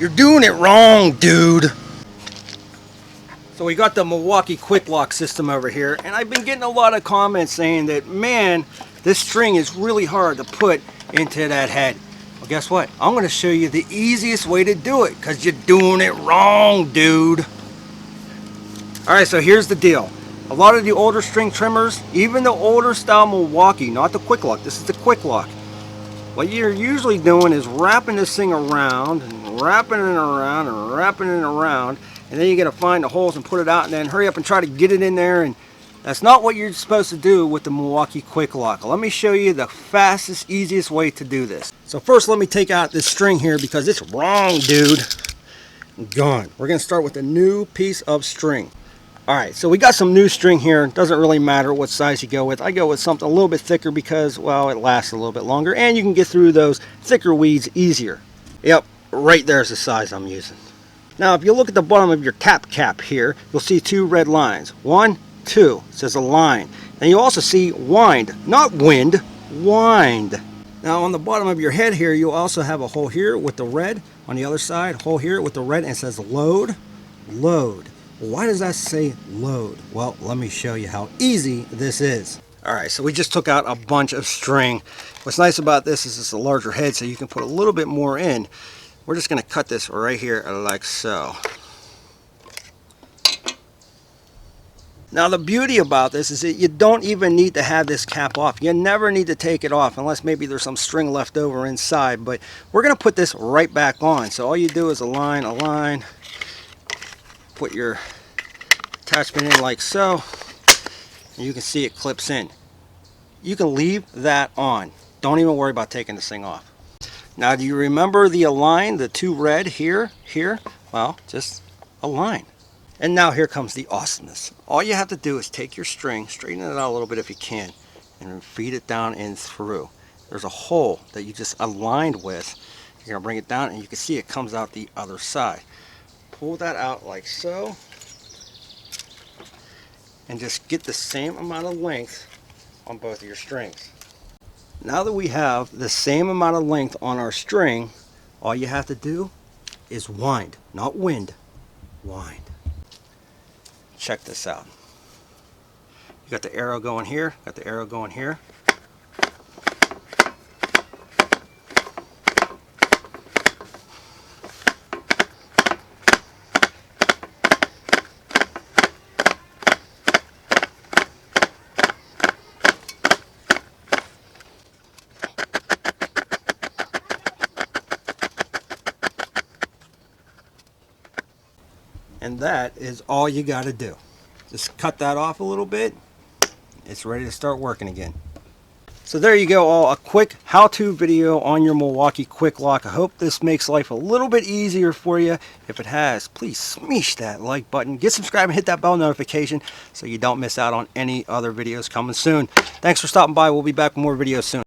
You're doing it wrong, dude. So we got the Milwaukee Quik-Lok system over here, and I've been getting a lot of comments saying that, man, this string is really hard to put into that head. Well, guess what? I'm going to show you the easiest way to do it, because you're doing it wrong, dude. Alright, so here's the deal. A lot of the older string trimmers, even the older style Milwaukee, not the Quik-Lok, this is the Quik-Lok. What you're usually doing is wrapping this thing around, and wrapping it around, and wrapping it around, and then you got to find the holes and put it out, and then hurry up and try to get it in there, and that's not what you're supposed to do with the Milwaukee Quik-Lok. Let me show you the fastest, easiest way to do this. So first, let me take out this string here because it's wrong, dude. Gone. We're going to start with a new piece of string. Alright, so we got some new string here. It doesn't really matter what size you go with. I go with something a little bit thicker because, well, it lasts a little bit longer and you can get through those thicker weeds easier. Yep, right there's the size I'm using. Now, if you look at the bottom of your cap here, you'll see two red lines. 1, 2, it says a line. And you also see wind, not wind, wind. Now, on the bottom of your head here, you'll also have a hole here with the red. On the other side, hole here with the red, and it says load, load. Why does that say load? Well, let me show you how easy this is. Alright, so we just took out a bunch of string. What's nice about this is it's a larger head, so you can put a little bit more in. We're just going to cut this right here like so. Now the beauty about this is that you don't even need to have this cap off. You never need to take it off unless maybe there's some string left over inside. But we're going to put this right back on. So all you do is align. Put your attachment in like so, and you can see it clips in. You can leave that on. Don't even worry about taking this thing off. Now, do you remember the align, the two red here? Well, just align. And now here comes the awesomeness. All you have to do is take your string, straighten it out a little bit if you can, and feed it down in through. There's a hole that you just aligned with. You're gonna bring it down, and you can see it comes out the other side. Pull that out like so, and just get the same amount of length on both of your strings. Now that we have the same amount of length on our string, all you have to do is wind, not wind, wind. Check this out. You got the arrow going here, got the arrow going here. And that is all you got to do. Just cut that off a little bit. It's ready to start working again. So there you go, all. A quick how-to video on your Milwaukee Quik-Lok. I hope this makes life a little bit easier for you. If it has, please smash that like button. Get subscribed and hit that bell notification so you don't miss out on any other videos coming soon. Thanks for stopping by. We'll be back with more videos soon.